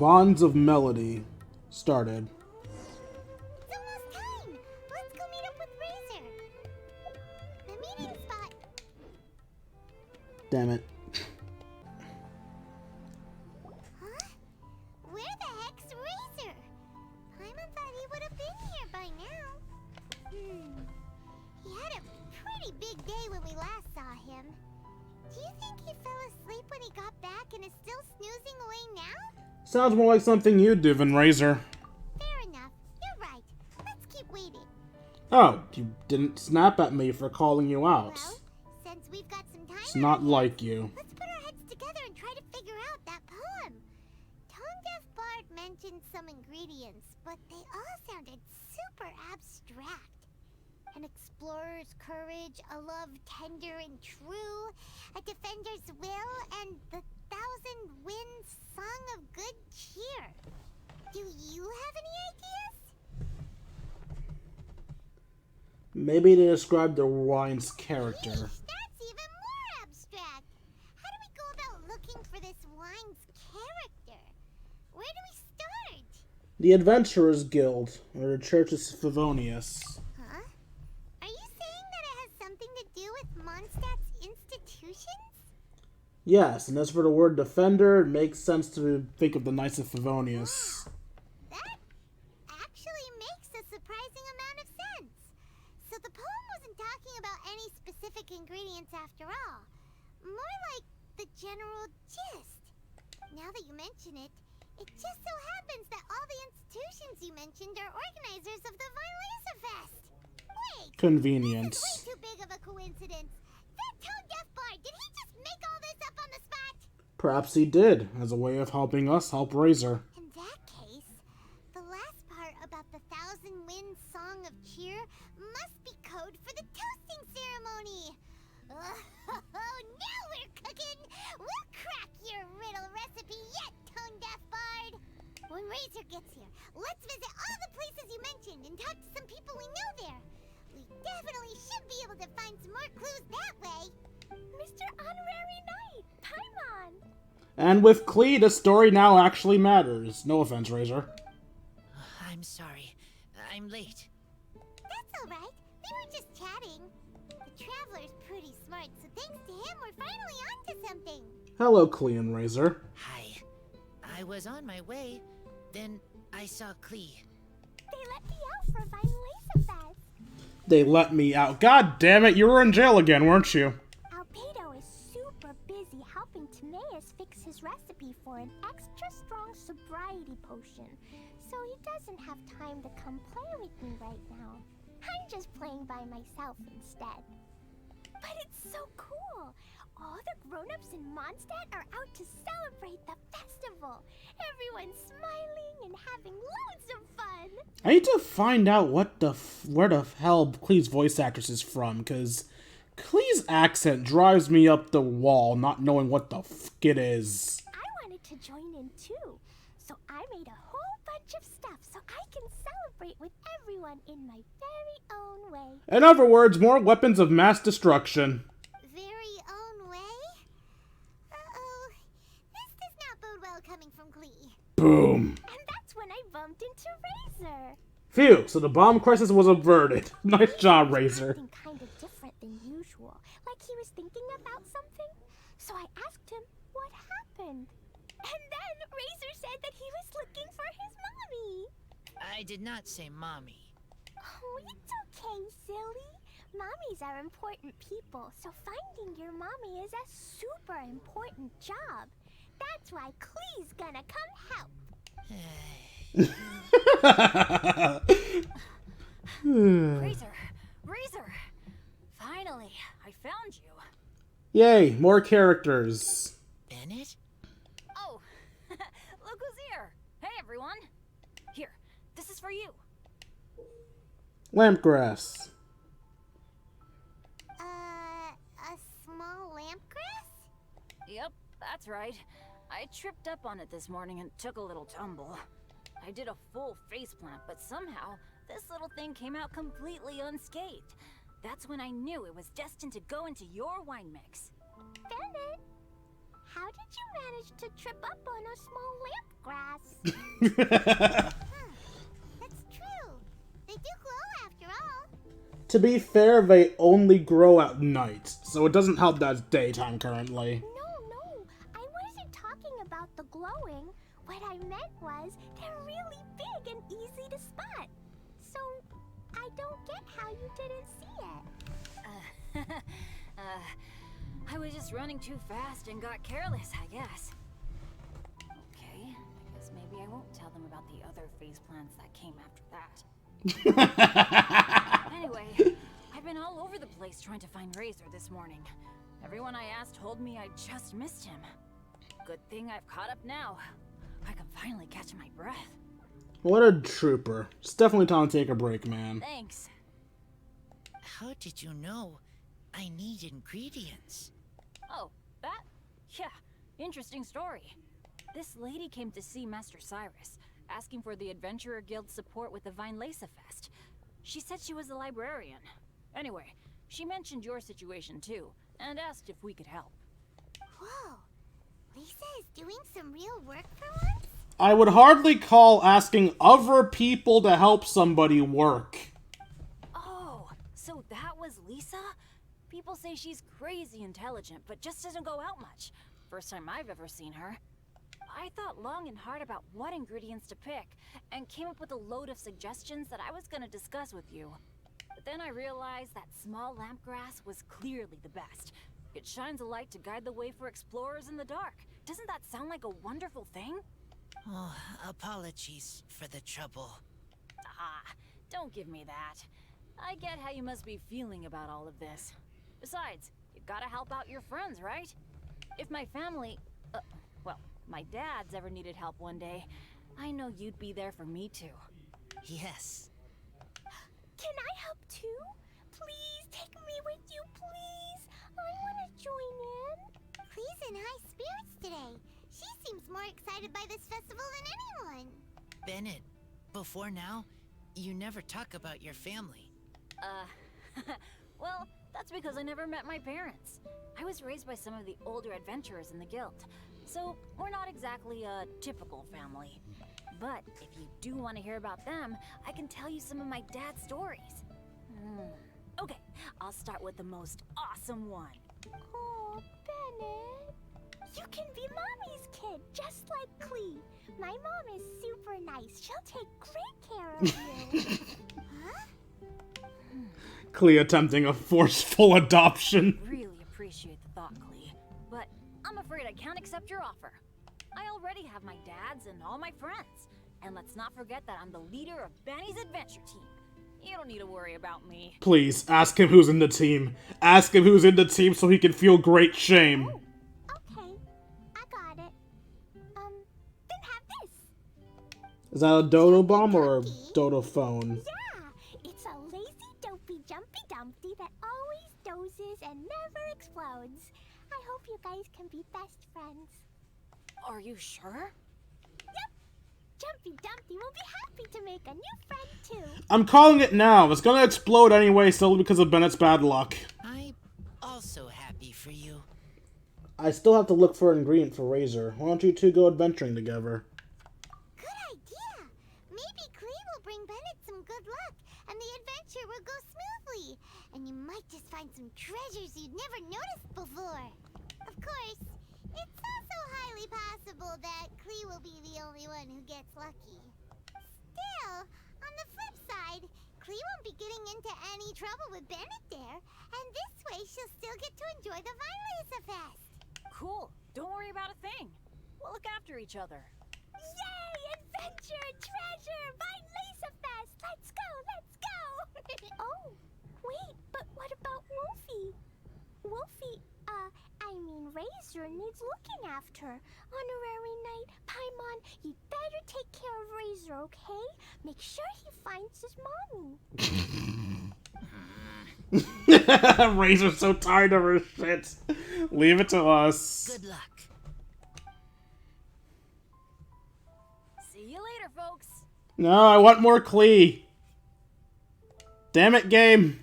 Bonds of Melody started. It's almost time. Let's go meet up with Razor. The meeting spot. Damn it. Huh? Where the heck's Razor? Paimon thought he would have been here by now. He had a pretty big day when we last saw him. Do you think he fell asleep when he got back and is still snoozing away now? Sounds more like something you'd do than Razor. Fair enough. You're right. Let's keep waiting. Oh, you didn't snap at me for calling you out. Well, since we've got some time, It's not like you. let's put our heads together and try to figure out that poem. Tone Deaf Bard mentioned some ingredients, but they all sounded super abstract. An explorer's courage, a love tender and true, a defender's will, and the thousand winds song of good cheer. Do you have any ideas? Maybe they describe the wine's character. Yeesh, that's even more abstract. How do we go about looking for this wine's character? Where do we start? The Adventurers Guild, or the Church of Favonius. Huh? Are you saying that it has something to do with Mondstadt's institutions? Yes, and as for the word defender, it makes sense to think of the Knights of Favonius. That actually makes a surprising amount of sense. So the poem wasn't talking about any specific ingredients after all. More like the general gist. Now that you mention it, it just so happens that all the institutions you mentioned are organizers of the Vine Laser Fest. Wait! Convenience. This is way too big of a coincidence. That Tone Deaf Bard, did he just make all this up on the spot? Perhaps he did, as a way of helping us help Razor. In that case, the last part about the Thousand Winds Song of Cheer must be code for the toasting ceremony. Now we're cooking! We'll crack your riddle recipe yet, Tone Deaf Bard! When Razor gets here, let's visit all the places you mentioned and talk to some people we know there. We definitely should be able to find some more clues that way. Mr. Honorary Knight, Paimon! And with Klee, the story now actually matters. No offense, Razor. I'm sorry. I'm late. That's alright. We were just chatting. The Traveler's pretty smart, so thanks to him, we're finally onto something. Hello, Klee and Razor. Hi. I was on my way. Then I saw Klee. They let me out for Vine Laser Fest. They let me out. God damn it, you were in jail again, weren't you? Albedo is super busy helping Timaeus fix his recipe for an extra strong sobriety potion, so he doesn't have time to come play with me right now. I'm just playing by myself instead. But it's so cool! All the grown-ups in Mondstadt are out to celebrate the festival. Everyone's smiling and having loads of fun. I need to find out where the hell Klee's voice actress is from, because Klee's accent drives me up the wall, not knowing what the f it is. I wanted to join in too, so I made a whole bunch of stuff so I can celebrate with everyone in my very own way. In other words, more weapons of mass destruction. Very own way? Uh-oh. This does not bode well coming from Klee. Boom. And that's when I bumped into Razor. Phew, so the bomb crisis was averted. Nice job, Razor. Acting kind of different than usual, like he was thinking about something. So I asked him what happened. And then Razor said that he was looking for his mommy. I did not say mommy. Oh, it's okay, silly. Mommies are important people, so finding your mommy is a super important job. That's why Klee's gonna come help. Razor! Finally, I found you. Yay, more characters. Bennett? Oh, look who's here. Hey, everyone. Here, this is for you. Lampgrass. A small lampgrass? Yep, that's right. I tripped up on it this morning and took a little tumble. I did a full faceplant, but somehow this little thing came out completely unscathed. That's when I knew it was destined to go into your wine mix. Bennett, How did you manage to trip up on a small lamp grass? That's true. They do glow after all. To be fair, they only grow at night, so it doesn't help that it's daytime currently. No, I wasn't talking about the glowing. What I meant was they're really big and easy to spot. So, I don't get how you didn't see it. I was just running too fast and got careless, I guess. Okay, I guess maybe I won't tell them about the other face plants that came after that. Anyway, I've been all over the place trying to find Razor this morning. Everyone I asked told me I just missed him. Good thing I've caught up now. I can finally catch my breath. What a trooper. It's definitely time to take a break, man. Thanks. How did you know I need ingredients? Oh, that? Yeah, interesting story. This lady came to see Master Cyrus, asking for the Adventurer Guild's support with the Khaenri'ah Fest. She said she was a librarian. Anyway, she mentioned your situation too, and asked if we could help. Whoa, Lisa is doing some real work for once? I would hardly call asking other people to help somebody work. Oh, so that was Lisa? People say she's crazy intelligent, but just doesn't go out much. First time I've ever seen her. I thought long and hard about what ingredients to pick, and came up with a load of suggestions that I was gonna discuss with you. But then I realized that small lampgrass was clearly the best. It shines a light to guide the way for explorers in the dark. Doesn't that sound like a wonderful thing? Oh, apologies for the trouble. Ah, don't give me that. I get how you must be feeling about all of this. Besides, you gotta help out your friends, right? If my family, well, my dad's ever needed help one day, I know you'd be there for me too. Yes. Can I help too? Please take me with you, please. I want to join in. Clee's in high spirits today. She seems more excited by this festival than anyone. Bennett, before now, you never talk about your family. Well, that's because I never met my parents. I was raised by some of the older adventurers in the guild, so we're not exactly a typical family. But if you do want to hear about them, I can tell you some of my dad's stories. Okay, I'll start with the most awesome one. Oh, Bennett. You can be Mommy's kid, just like Clee. My mom is super nice. She'll take great care of you. Huh? Clea attempting a forceful adoption. Really appreciate the thought, Clee, but I'm afraid I can't accept your offer. I already have my dad's and all my friends. And let's not forget that I'm the leader of Benny's adventure team. You don't need to worry about me. Please, ask him who's in the team. Ask him who's in the team so he can feel great shame. Oh, okay. I got it. Then have this. Is that a dodo bomb or a dodo phone? Yeah, it's a lazy, dopey, jumpy dumpty that always dozes and never explodes. I hope you guys can be best friends. Are you sure? Yep. Jumpy Dumpty will be happy to make a new friend too. I'm calling it now. It's gonna explode anyway, solely because of Bennett's bad luck. I'm also happy for you. I still have to look for an ingredient for Razor. Why don't you two go adventuring together? Good idea. Maybe Clee will bring Bennett some good luck, and the adventure will go smoothly. And you might just find some treasures you'd never noticed before. Of course, it's also highly possible that Clee will be the only one who gets lucky. Still, on the flip side, Clee won't be getting into any trouble with Bennett there, and this way she'll still get to enjoy the Khaenri'ah Fest. Cool. Don't worry about a thing. We'll look after each other. Yay! Adventure! Treasure! Khaenri'ah Fest! Let's go! Let's go! Oh, wait, but what about Wolfie? Wolfie, Razor needs looking after. Honorary Knight, Paimon, you'd better take care of Razor, okay? Make sure he finds his mommy. Razor's so tired of her shit. Leave it to us. Good luck. See you later, folks. No, I want more Clee. Damn it, game.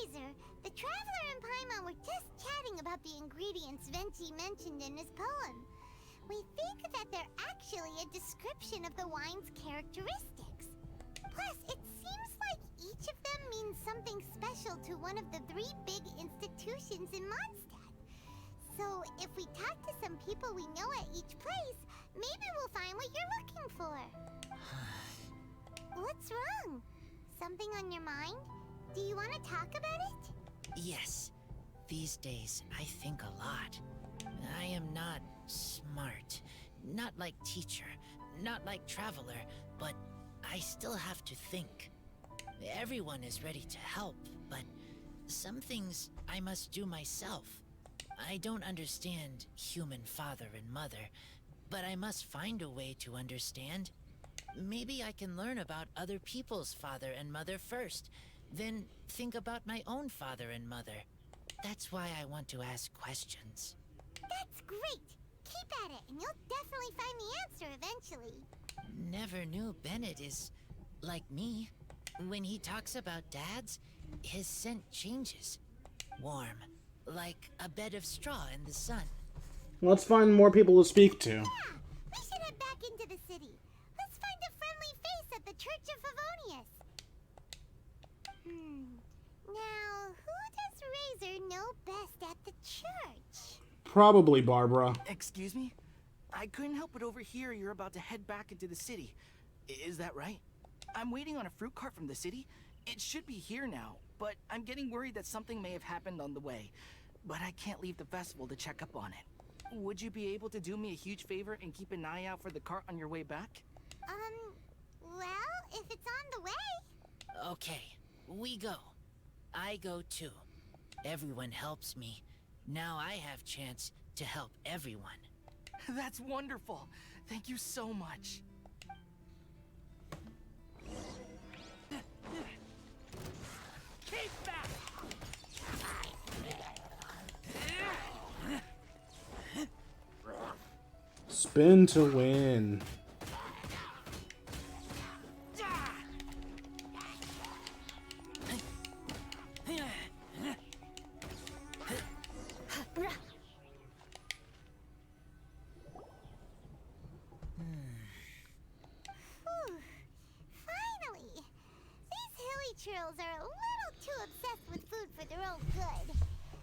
Razor, the Traveler and Paimon were just chatting about the ingredients Venti mentioned in his poem. We think that they're actually a description of the wine's characteristics. Plus, it seems like each of them means something special to one of the 3 big institutions in Mondstadt. So, if we talk to some people we know at each place, maybe we'll find what you're looking for. What's wrong? Something on your mind? Do you want to talk about it? Yes. These days, I think a lot. I am not smart. Not like teacher. Not like traveler. But I still have to think. Everyone is ready to help, but some things I must do myself. I don't understand human father and mother, but I must find a way to understand. Maybe I can learn about other people's father and mother first, then think about my own father and mother. That's why I want to ask questions. That's great! Keep at it, and you'll definitely find the answer eventually. Never knew Bennett is like me. When he talks about dads, his scent changes. Warm, like a bed of straw in the sun. Let's find more people to speak to. Yeah, we should head back into the city. Let's find a friendly face at the Church of Favonius. Now, who does Razor know best at the church? Probably Barbara. Excuse me? I couldn't help but overhear you're about to head back into the city. Is that right? I'm waiting on a fruit cart from the city. It should be here now, but I'm getting worried that something may have happened on the way. But I can't leave the festival to check up on it. Would you be able to do me a huge favor and keep an eye out for the cart on your way back? Well, if it's on the way. Okay, we go. I go too. Everyone helps me. Now I have chance to help everyone. That's wonderful. Thank you so much. Keep back! Spin to win. Finally! These hilly churls are a little too obsessed with food for their own good.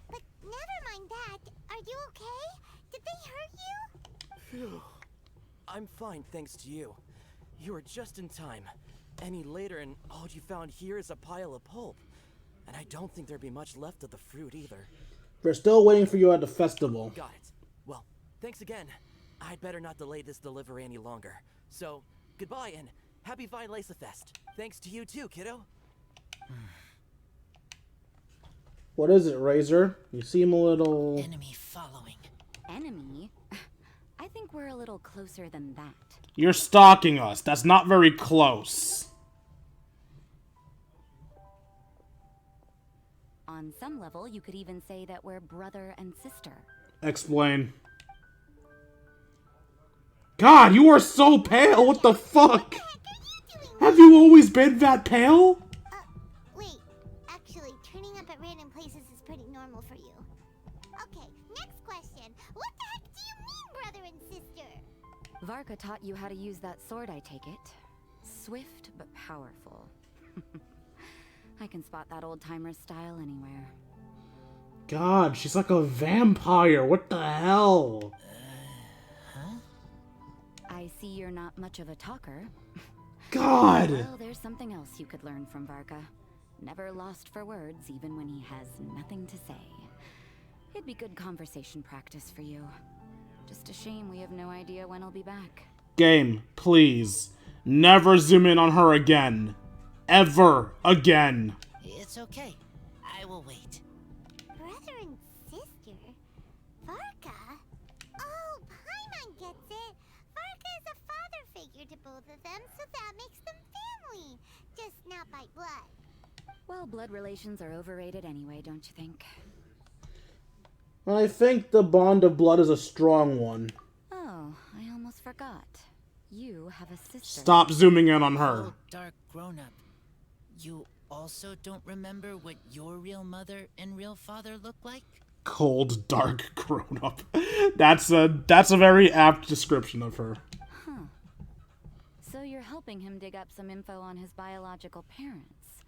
But never mind that. Are you okay? Did they hurt you? Phew. I'm fine, thanks to you. You were just in time. Any later and all you found here is a pile of pulp. And I don't think there'd be much left of the fruit either. We're still waiting for you at the festival. Got it. Well, thanks again. I'd better not delay this delivery any longer. So, goodbye and happy Vine Lace Fest. Thanks to you too, kiddo. What is it, Razor? You seem a little... Enemy following. Enemy? I think we're a little closer than that. You're stalking us. That's not very close. On some level, you could even say that we're brother and sister. Explain. God, you are so pale. What the fuck? Have you always been that pale? Wait. Actually, turning up at random places is pretty normal for you. Okay, next question. What the heck do you mean, brother and sister? Varka taught you how to use that sword, I take it. Swift but powerful. I can spot that old-timer's style anywhere. God, she's like a vampire. What the hell? I see you're not much of a talker. God! Well, there's something else you could learn from Varka. Never lost for words, even when he has nothing to say. It'd be good conversation practice for you. Just a shame we have no idea when he'll be back. Game, please. Never zoom in on her again. Ever again. It's okay. I will wait. Brother and sister? Varka? Oh, Paimon gets it. Varka is a father figure to both of them, so that makes them family. Just not by blood. Well, blood relations are overrated anyway, don't you think? I think the bond of blood is a strong one. Oh, I almost forgot. You have a sister. Stop zooming in on her. Oh, dark grown-up. You also don't remember what your real mother and real father look like? Cold, dark, grown up. That's a very apt description of her. Huh. So you're helping him dig up some info on his biological parents,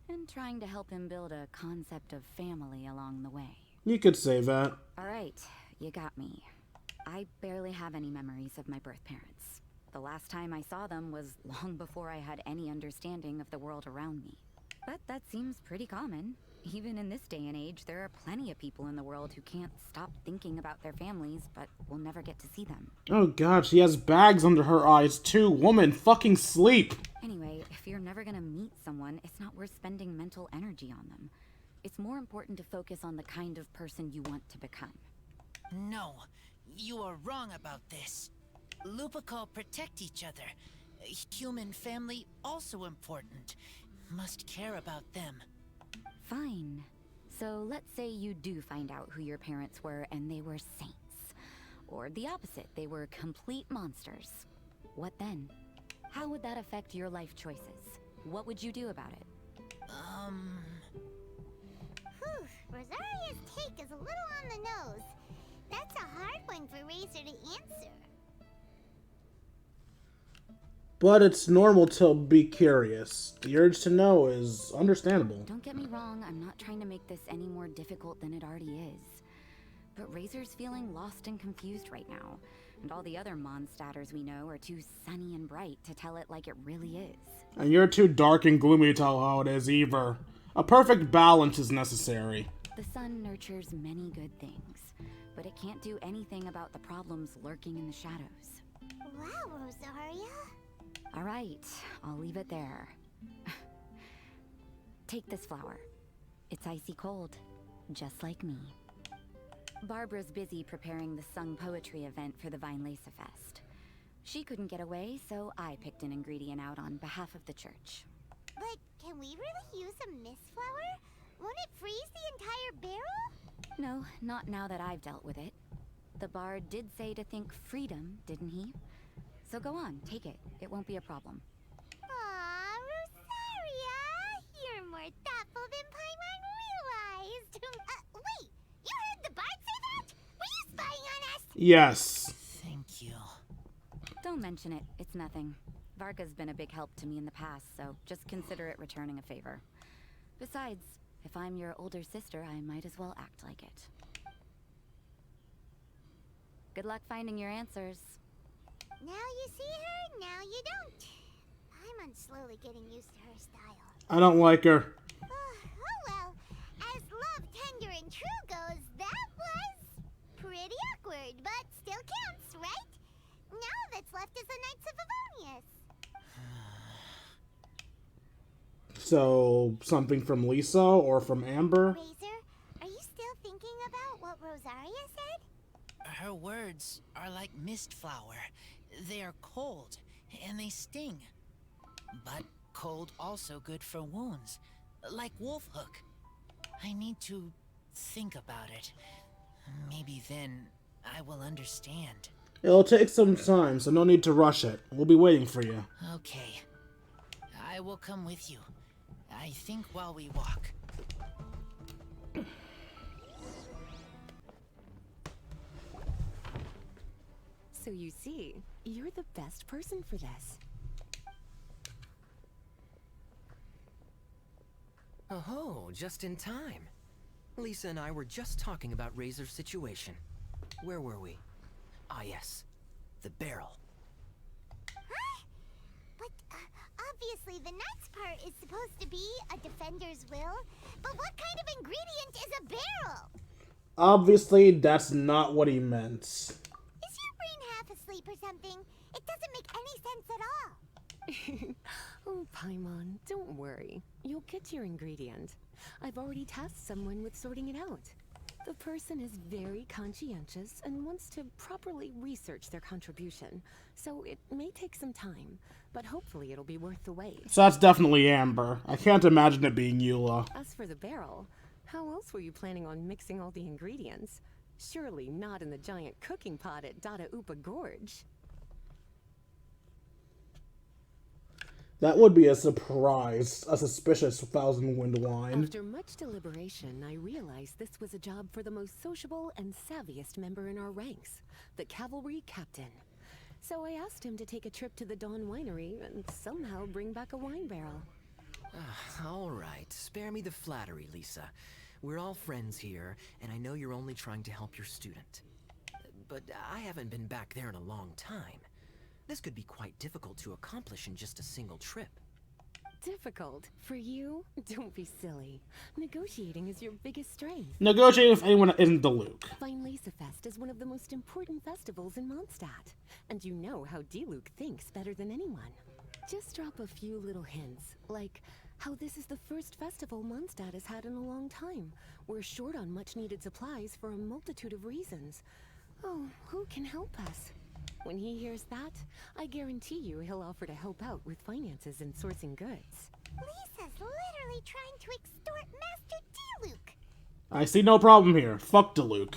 and trying to help him build a concept of family along the way. You could say that. Alright, you got me. I barely have any memories of my birth parents. The last time I saw them was long before I had any understanding of the world around me. But that seems pretty common. Even in this day and age, there are plenty of people in the world who can't stop thinking about their families, but will never get to see them. Oh god, she has bags under her eyes too. Woman, fucking sleep! Anyway, if you're never gonna meet someone, it's not worth spending mental energy on them. It's more important to focus on the kind of person you want to become. No, you are wrong about this. Lupical protect each other. Human family also important. Must care about them. Fine. So let's say you do find out who your parents were and they were saints. Or the opposite, they were complete monsters. What then? How would that affect your life choices? What would you do about it? Whew, Rosaria's take is a little on the nose. That's a hard one for Razor to answer. But it's normal to be curious. The urge to know is understandable. Don't get me wrong, I'm not trying to make this any more difficult than it already is. But Razor's feeling lost and confused right now. And all the other monsters we know are too sunny and bright to tell it like it really is. And you're too dark and gloomy to tell how it is either. A perfect balance is necessary. The sun nurtures many good things, but it can't do anything about the problems lurking in the shadows. Wow, Rosaria. All right, I'll leave it there. Take this flower. It's icy cold, just like me. Barbara's busy preparing the sung poetry event for the Vinelesa Fest. She couldn't get away, so I picked an ingredient out on behalf of the church. But can we really use a mist flower? Won't it freeze the entire barrel? No, not now that I've dealt with it. The bard did say to think freedom, didn't he? So go on, take it. It won't be a problem. Aw, Rosaria! You're more thoughtful than Paimon realized. Wait! You heard the bard say that? Were you spying on us? Yes. Thank you. Don't mention it. It's nothing. Varga's been a big help to me in the past, so just consider it returning a favor. Besides, if I'm your older sister, I might as well act like it. Good luck finding your answers. Now you see her, now you don't. Paimon's slowly getting used to her style. I don't like her. Oh well, as love tender and true goes, that was pretty awkward, but still counts, right? Now that's left is the Knights of Favonius. So, something from Lisa or from Amber? Razor, are you still thinking about what Rosaria said? Her words are like mist flower. They are cold, and they sting. But cold also good for wounds, like wolf hook. I need to think about it. Maybe then I will understand. It'll take some time, so no need to rush it. We'll be waiting for you. Okay. I will come with you. I think while we walk. So you see, you're the best person for this. Oh, just in time. Lisa and I were just talking about Razor's situation. Where were we? Ah, yes. The barrel. Huh? But obviously the Knight's part is supposed to be a defender's will. But what kind of ingredient is a barrel? Obviously, that's not what he meant. Is your brain half asleep or something? It doesn't make any sense at all. Oh, Paimon, don't worry. You'll get your ingredient. I've already tasked someone with sorting it out. The person is very conscientious and wants to properly research their contribution, so it may take some time, but hopefully it'll be worth the wait. So that's definitely Amber. I can't imagine it being Eula. As for the barrel, how else were you planning on mixing all the ingredients? Surely not in the giant cooking pot at Dada Upa Gorge. That would be a surprise. A suspicious thousand wind wine. After much deliberation, I realized this was a job for the most sociable and savviest member in our ranks, the cavalry captain. So I asked him to take a trip to the Dawn Winery and somehow bring back a wine barrel. All right, spare me the flattery, Lisa. We're all friends here, and I know you're only trying to help your student. But I haven't been back there in a long time. This could be quite difficult to accomplish in just a single trip. Difficult? For you? Don't be silly. Negotiating is your biggest strength. Negotiate with anyone that isn't Diluc. Fest is one of the most important festivals in Mondstadt, and you know how Diluc thinks better than anyone. Just drop a few little hints, like how this is the first festival Mondstadt has had in a long time. We're short on much-needed supplies for a multitude of reasons. Oh, who can help us? When he hears that, I guarantee you he'll offer to help out with finances and sourcing goods. Lisa's literally trying to extort Master Diluc. I see no problem here. Fuck Diluc.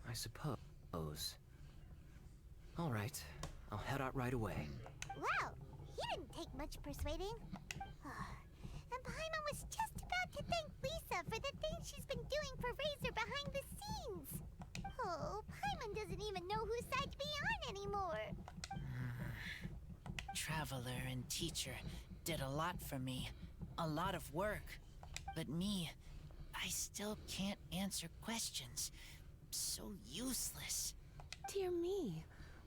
I suppose. All right, I'll head out right away. Wow, he didn't take much persuading. And Paimon was just about to thank Lisa for the things she's been doing for Razor behind the scenes. Oh, Paimon doesn't even know whose side to be on anymore. Traveler and teacher did a lot for me. A lot of work. But me, I still can't answer questions. So useless. Dear me,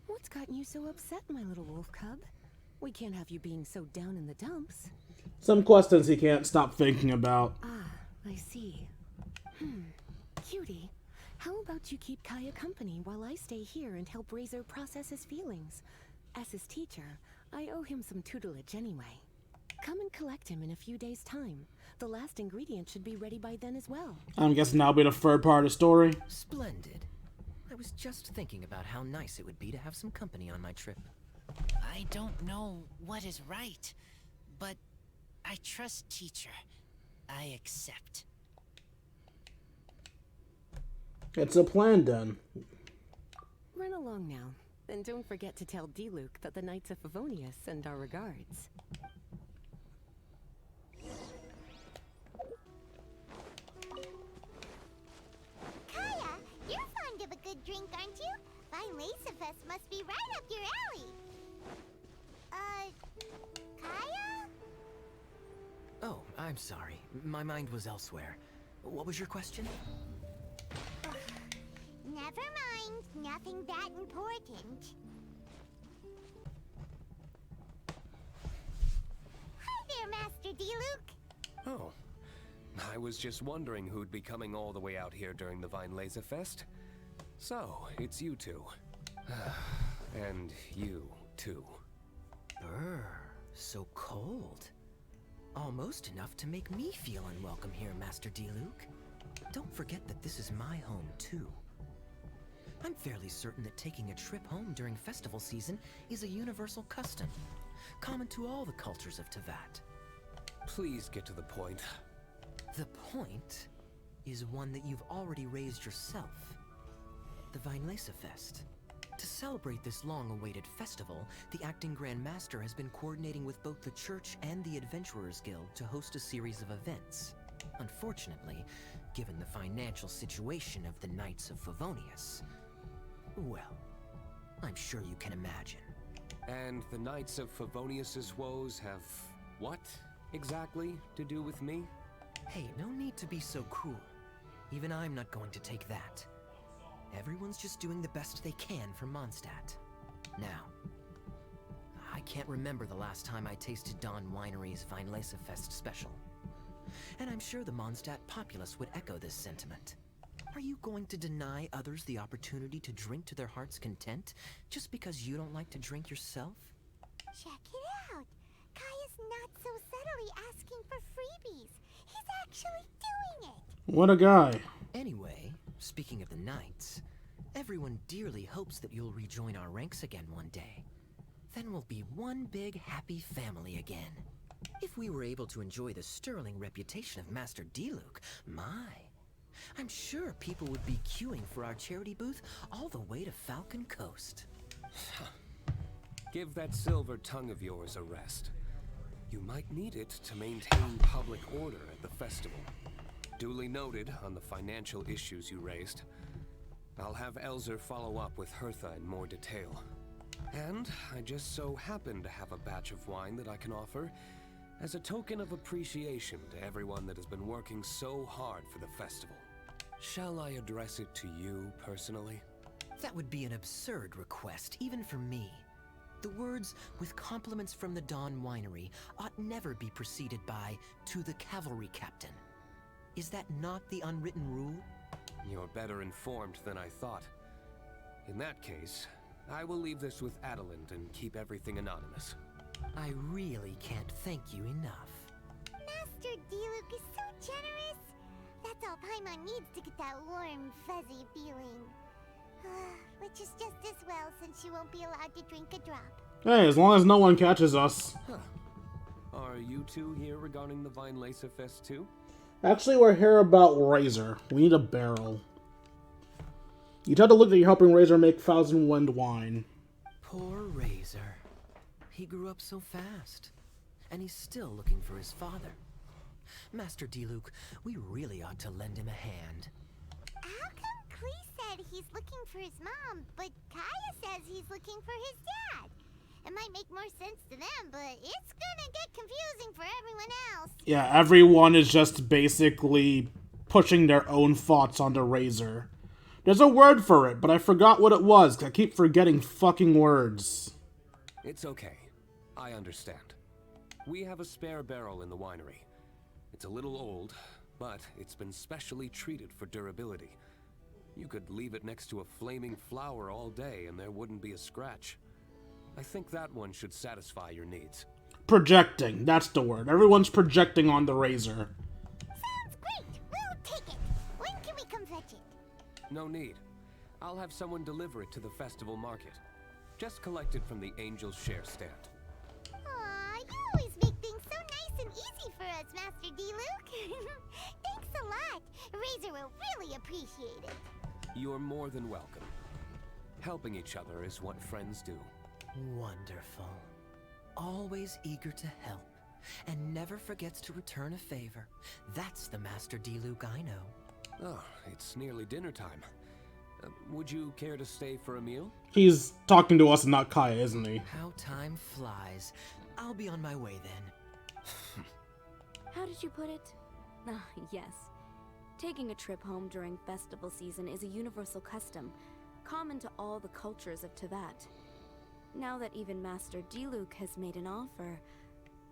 what's gotten you so upset, my little wolf cub? We can't have you being so down in the dumps. Some questions he can't stop thinking about. Ah, I see. Cutie, how about you keep Kaya company while I stay here and help Razor process his feelings? As his teacher, I owe him some tutelage anyway. Come and collect him in a few days' time. The last ingredient should be ready by then as well. I'm guessing that'll be the third part of the story. Splendid. I was just thinking about how nice it would be to have some company on my trip. I don't know what is right, but I trust teacher. I accept. It's a plan then. Run along now, and don't forget to tell Diluc that the Knights of Favonius send our regards. Kaya, you're fond of a good drink, aren't you? Lacerfest must be right up your alley. Kaya? Oh, I'm sorry. My mind was elsewhere. What was your question? Never mind. Nothing that important. Hi there, Master Diluc. Oh. I was just wondering who'd be coming all the way out here during the Vine Laserfest. So, it's you two. And you, too. Brr, so cold. Almost enough to make me feel unwelcome here, Master Diluc. Don't forget that this is my home, too. I'm fairly certain that taking a trip home during festival season is a universal custom, common to all the cultures of Teyvat. Please get to the point. The point is one that you've already raised yourself. The Vine Lacerfest. To celebrate this long-awaited festival, the Acting Grand Master has been coordinating with both the Church and the Adventurers Guild to host a series of events. Unfortunately, given the financial situation of the Knights of Favonius, well, I'm sure you can imagine. And the Knights of Favonius' woes have what, exactly, to do with me? Hey, no need to be so cruel. Even I'm not going to take that. Everyone's just doing the best they can for Mondstadt. Now, I can't remember the last time I tasted Dawn Winery's Vine Lacerfest special. And I'm sure the Mondstadt populace would echo this sentiment. Are you going to deny others the opportunity to drink to their heart's content just because you don't like to drink yourself? Check it out. Kaya's not so subtly asking for freebies. He's actually doing it. What a guy. Anyway, speaking of the Knights, everyone dearly hopes that you'll rejoin our ranks again one day. Then we'll be one big happy family again. If we were able to enjoy the sterling reputation of Master Diluc, I'm sure people would be queuing for our charity booth all the way to Falcon Coast. Give that silver tongue of yours a rest. You might need it to maintain public order at the festival. Duly noted on the financial issues you raised. I'll have Elzer follow up with Hertha in more detail. And I just so happen to have a batch of wine that I can offer as a token of appreciation to everyone that has been working so hard for the festival. Shall I address it to you personally? That would be an absurd request, even for me. The words, with compliments from the Dawn Winery, ought never be preceded by, to the cavalry captain. Is that not the unwritten rule? You're better informed than I thought. In that case, I will leave this with Adeland and keep everything anonymous. I really can't thank you enough. Master Diluc is so generous. That's all Paimon needs to get that warm, fuzzy feeling. Which is just as well, since you won't be allowed to drink a drop. Hey, as long as no one catches us. Huh. Are you two here regarding the Vine Laser Fest too? Actually, we're here about Razor. We need a barrel. You tell the look that you're helping Razor make Thousand Wind wine. Poor Razor. He grew up so fast. And he's still looking for his father. Master Diluc, we really ought to lend him a hand. How come Klee said he's looking for his mom, but Kaya says he's looking for his dad? It might make more sense to them, but it's gonna get confusing for everyone else. Yeah, everyone is just basically pushing their own thoughts onto Razor. There's a word for it, but I forgot what it was, 'cause I keep forgetting fucking words. It's okay. I understand. We have a spare barrel in the winery. It's a little old, but it's been specially treated for durability. You could leave it next to a flaming flower all day and there wouldn't be a scratch. I think that one should satisfy your needs. Projecting, that's the word. Everyone's projecting on the Razor. Sounds great! We'll take it! When can we come fetch it? No need. I'll have someone deliver it to the festival market. Just collect it from the Angel's Share stand. Aw, you always make things so nice and easy for us, Master Diluc. Thanks a lot. Razor will really appreciate it. You're more than welcome. Helping each other is what friends do. Wonderful. Always eager to help, and never forgets to return a favor. That's the Master Diluc I know. Oh, it's nearly dinner time. Would you care to stay for a meal? He's talking to us and not Kaya, isn't he? How time flies. I'll be on my way then. How did you put it? Ah, yes. Taking a trip home during festival season is a universal custom, common to all the cultures of Teyvat. Now that even Master Diluc has made an offer,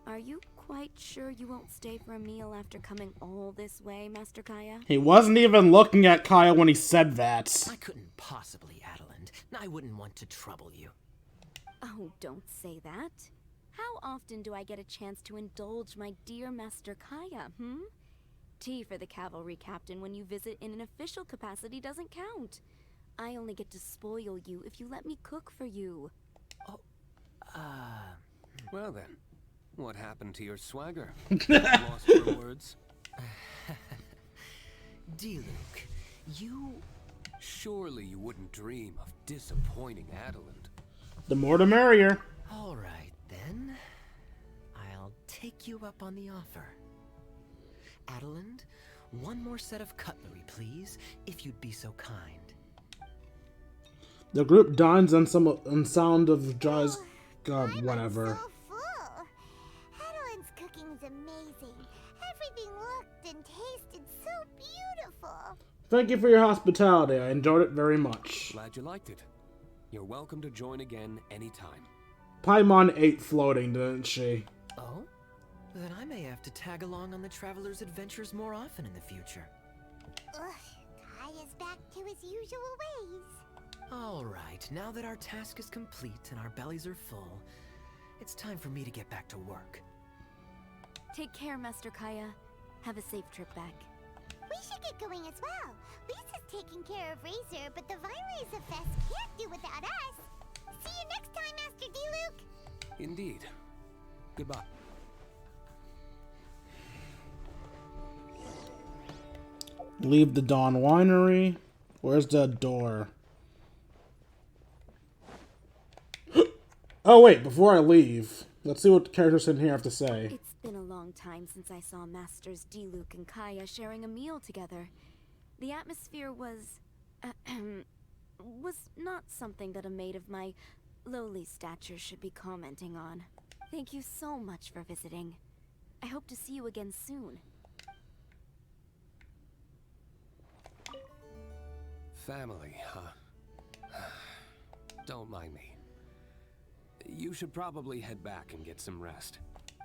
are you quite sure you won't stay for a meal after coming all this way, Master Kaya? He wasn't even looking at Kaya when he said that. I couldn't possibly, Adeland. I wouldn't want to trouble you. Oh, don't say that. How often do I get a chance to indulge my dear Master Kaya, Tea for the cavalry captain when you visit in an official capacity doesn't count. I only get to spoil you if you let me cook for you. Well then, what happened to your swagger? Lost for words? Diluc, you... Surely you wouldn't dream of disappointing Adeland. The more the merrier. All right, then. I'll take you up on the offer. Adeland, one more set of cutlery, please, if you'd be so kind. The group dines on sound of jazz. God, whatever. I'm so full. Adeline's cooking's amazing. Everything looked and tasted so beautiful. Thank you for your hospitality. I enjoyed it very much. Glad you liked it. You're welcome to join again anytime. Paimon ate floating, didn't she? Oh? Then I may have to tag along on the Traveler's adventures more often in the future. Ugh, Kaya's back to his usual ways. All right, now that our task is complete and our bellies are full, it's time for me to get back to work. Take care, Master Kaya. Have a safe trip back. We should get going as well. Lisa's taking care of Razor, but the Vine Laser Fest can't do without us. See you next time, Master Diluc. Indeed. Goodbye. Leave the Dawn Winery. Where's the door? Oh wait, before I leave, let's see what the characters in here have to say. It's been a long time since I saw Masters Diluc and Khaenri'ah sharing a meal together. The atmosphere was not something that a maid of my lowly stature should be commenting on. Thank you so much for visiting. I hope to see you again soon. Family, huh? Don't mind me. You should probably head back and get some rest.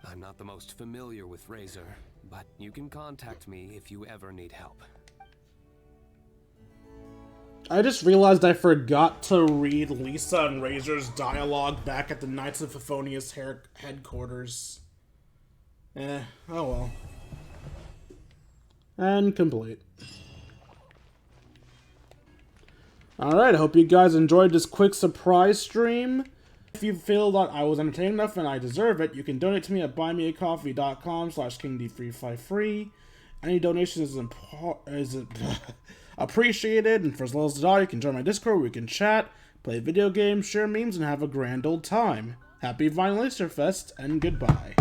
I'm not the most familiar with Razor, but you can contact me if you ever need help. I just realized I forgot to read Lisa and Razor's dialogue back at the Knights of Favonius headquarters. Oh well. And complete. Alright, I hope you guys enjoyed this quick surprise stream. If you feel that I was entertaining enough and I deserve it, you can donate to me at buymeacoffee.com/KingD353. Any donation is appreciated, and for as little as $1, you can join my Discord where we can chat, play video games, share memes, and have a grand old time. Happy Vinyl Easter Fest, and goodbye.